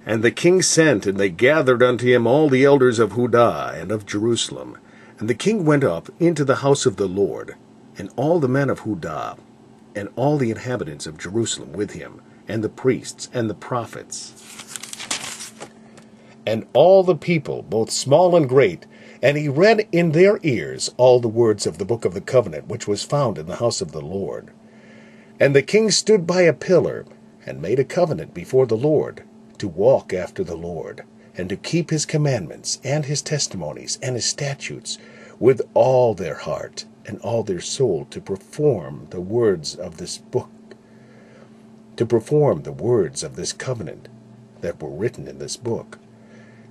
And the king sent, and they gathered unto him all the elders of Judah and of Jerusalem. And the king went up into the house of the Lord, and all the men of Judah, and all the inhabitants of Jerusalem with him, and the priests, and the prophets, and all the people, both small and great. And he read in their ears all the words of the book of the covenant, which was found in the house of the Lord. And the king stood by a pillar, and made a covenant before the Lord, to walk after the Lord, and to keep his commandments, and his testimonies, and his statutes, with all their heart and all their soul, to perform the words of this book, to perform the words of this covenant that were written in this book.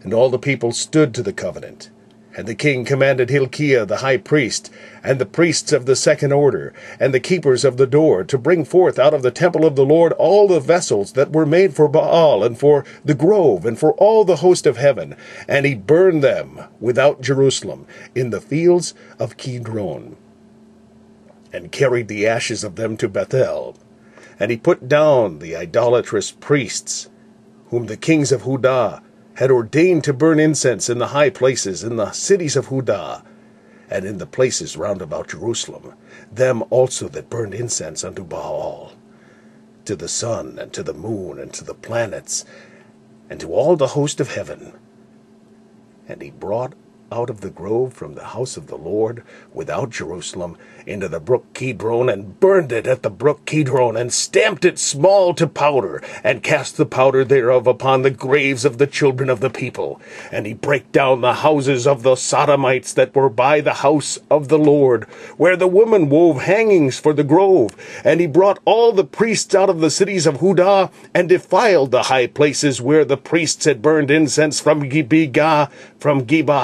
And all the people stood to the covenant. And the king commanded Hilkiah the high priest, and the priests of the second order, and the keepers of the door, to bring forth out of the temple of the Lord all the vessels that were made for Baal, and for the grove, and for all the host of heaven. And he burned them without Jerusalem, in the fields of Kidron, and carried the ashes of them to Bethel. And he put down the idolatrous priests, whom the kings of Judah had ordained to burn incense in the high places in the cities of Judah, and in the places round about Jerusalem, them also that burned incense unto Baal, to the sun, and to the moon, and to the planets, and to all the host of heaven. And he brought out of the grove from the house of the Lord, without Jerusalem, into the brook Kidron, and burned it at the brook Kidron, and stamped it small to powder, and cast the powder thereof upon the graves of the children of the people. And he brake down the houses of the Sodomites that were by the house of the Lord, where the women wove hangings for the grove. And he brought all the priests out of the cities of Judah, and defiled the high places where the priests had burned incense from Geba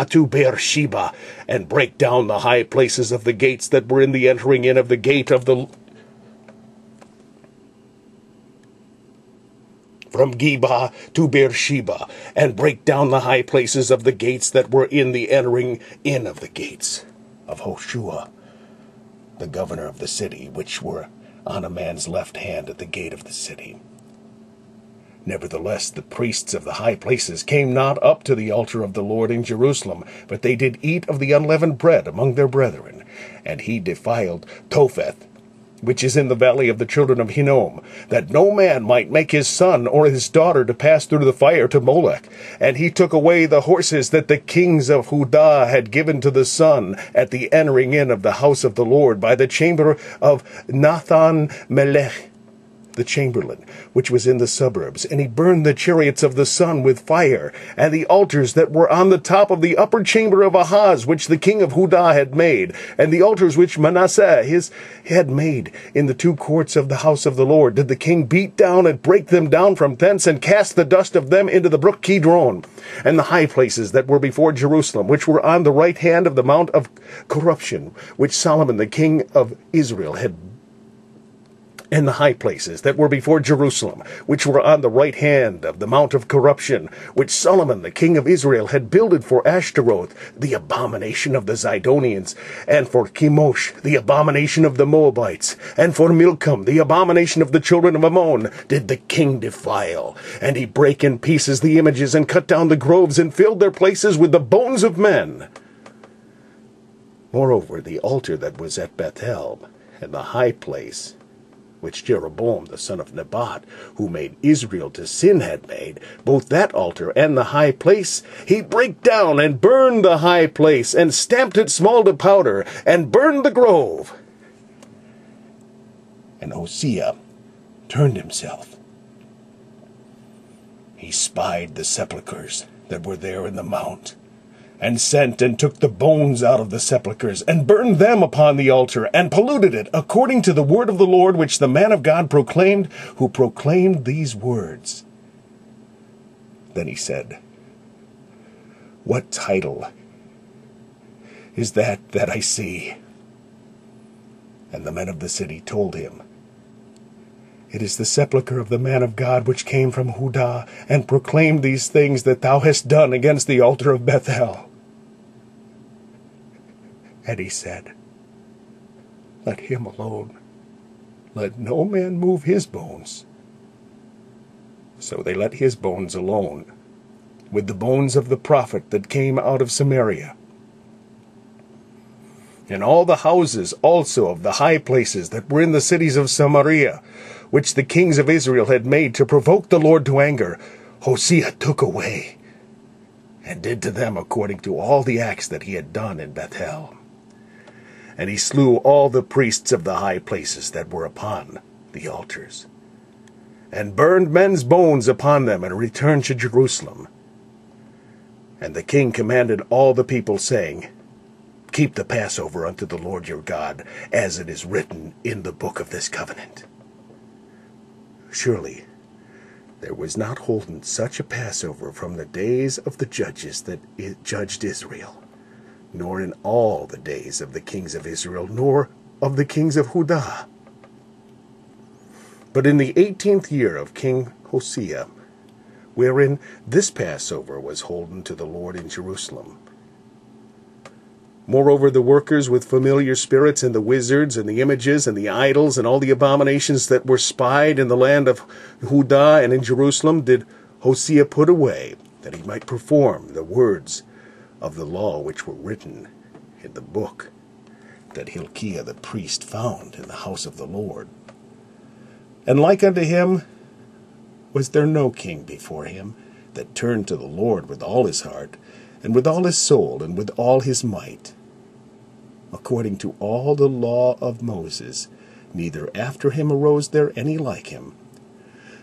to Beersheba, and brake down the high places of the gates that were in the entering in of the gate of the from Geba to Beersheba, and brake down the high places of the gates that were in the entering in of the gates of Hoshua, the governor of the city, which were on a man's left hand at the gate of the city. Nevertheless, the priests of the high places came not up to the altar of the Lord in Jerusalem, but they did eat of the unleavened bread among their brethren. And he defiled Topheth, which is in the valley of the children of Hinnom, that no man might make his son or his daughter to pass through the fire to Molech. And he took away the horses that the kings of Judah had given to the sun at the entering in of the house of the Lord by the chamber of Nathan-melech, the chamberlain, which was in the suburbs. And he burned the chariots of the sun with fire, and the altars that were on the top of the upper chamber of Ahaz, which the king of Judah had made, and the altars which Manasseh had made in the two courts of the house of the Lord, did the king beat down and break them down from thence, and cast the dust of them into the brook Kidron. And the high places that were before Jerusalem, which were on the right hand of the mount of corruption, which Solomon the king of Israel had, and the high places that were before Jerusalem, which were on the right hand of the mount of corruption, which Solomon the king of Israel had builded for Ashtaroth, the abomination of the Zidonians, and for Chemosh, the abomination of the Moabites, and for Milcom, the abomination of the children of Ammon, did the king defile. And he brake in pieces the images, and cut down the groves, and filled their places with the bones of men. Moreover, the altar that was at Bethel, and the high place, which Jeroboam the son of Nebat, who made Israel to sin, had made, both that altar and the high place, he brake down, and burned the high place, and stamped it small to powder, and burned the grove. And Hosea turned himself. He spied the sepulchres that were there in the mount, and sent and took the bones out of the sepulchres, and burned them upon the altar, and polluted it, according to the word of the Lord, which the man of God proclaimed, who proclaimed these words. Then he said, "What title is that I see?" And the men of the city told him, "It is the sepulchre of the man of God which came from Judah, and proclaimed these things that thou hast done against the altar of Bethel." And he said, "Let him alone. Let no man move his bones." So they let his bones alone, with the bones of the prophet that came out of Samaria. And all the houses also of the high places that were in the cities of Samaria, which the kings of Israel had made to provoke the Lord to anger, Hosea took away, and did to them according to all the acts that he had done in Bethel. And he slew all the priests of the high places that were upon the altars, and burned men's bones upon them, and returned to Jerusalem. And the king commanded all the people, saying, Keep the Passover unto the Lord your God, as it is written in the book of this covenant. Surely there was not holden such a Passover from the days of the judges that judged Israel, nor in all the days of the kings of Israel, nor of the kings of Judah. But in the 18th year of King Hosea, wherein this Passover was holden to the Lord in Jerusalem. Moreover, the workers with familiar spirits, and the wizards, and the images, and the idols, and all the abominations that were spied in the land of Judah and in Jerusalem did Hosea put away, that he might perform the words of the law which were written in the book that Hilkiah the priest found in the house of the Lord. And like unto him was there no king before him that turned to the Lord with all his heart, and with all his soul, and with all his might, according to all the law of Moses, neither after him arose there any like him.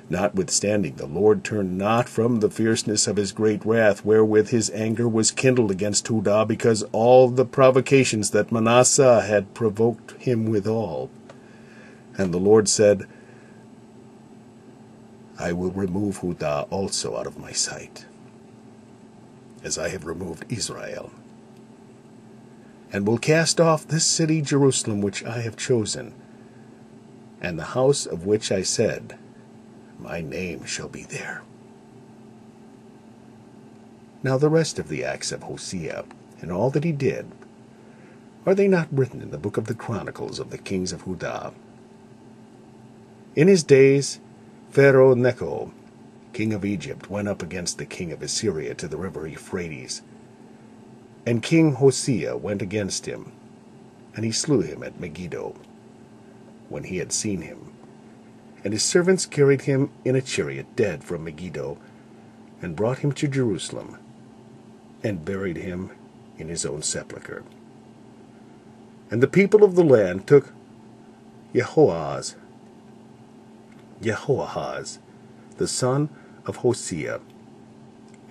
Notwithstanding, the Lord turned not from the fierceness of his great wrath, wherewith his anger was kindled against Judah, because all the provocations that Manasseh had provoked him withal. And the Lord said, I will remove Judah also out of my sight, as I have removed Israel, and will cast off this city Jerusalem which I have chosen, and the house of which I said, My name shall be there. Now the rest of the acts of Hosea, and all that he did, are they not written in the book of the Chronicles of the kings of Judah? In his days Pharaoh Necho, king of Egypt, went up against the king of Assyria to the river Euphrates. And King Hosea went against him, and he slew him at Megiddo, when he had seen him. And his servants carried him in a chariot dead from Megiddo, and brought him to Jerusalem, and buried him in his own sepulchre. And the people of the land took Jehoahaz, the son of Hosea,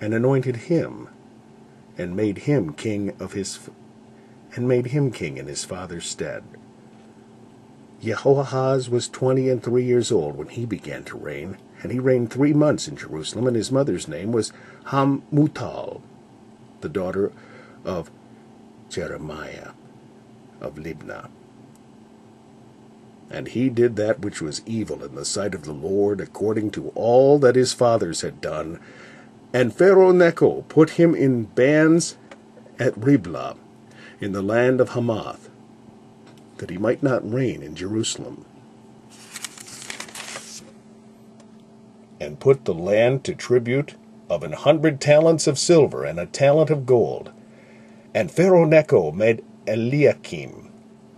and anointed him, and made him king in his father's stead. Jehoahaz was 23 years old when he began to reign, and he reigned 3 months in Jerusalem, and his mother's name was Hamutal, the daughter of Jeremiah of Libnah. And he did that which was evil in the sight of the Lord, according to all that his fathers had done. And Pharaoh Necho put him in bands at Riblah, in the land of Hamath, that he might not reign in Jerusalem. And put the land to tribute of 100 talents of silver, and a talent of gold. And Pharaoh Necho made Eliakim,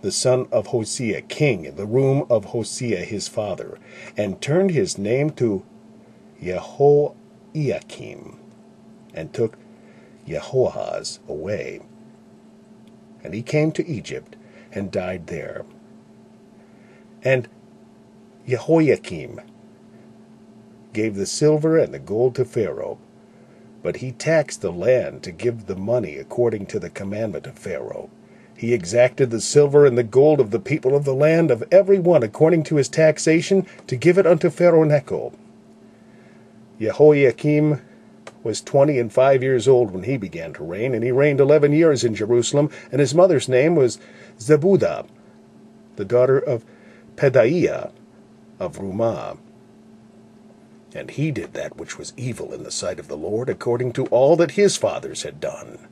the son of Hosea, king in the room of Hosea his father, and turned his name to Jehoiakim, and took Jehoahaz away. And he came to Egypt, and died there. And Jehoiakim gave the silver and the gold to Pharaoh, but he taxed the land to give the money according to the commandment of Pharaoh. He exacted the silver and the gold of the people of the land, of every one according to his taxation, to give it unto Pharaoh Necho. Jehoiakim was 25 years old when he began to reign, and he reigned 11 years in Jerusalem, and his mother's name was Zebudah, the daughter of Pedaiah of Rumah. And he did that which was evil in the sight of the Lord, according to all that his fathers had done.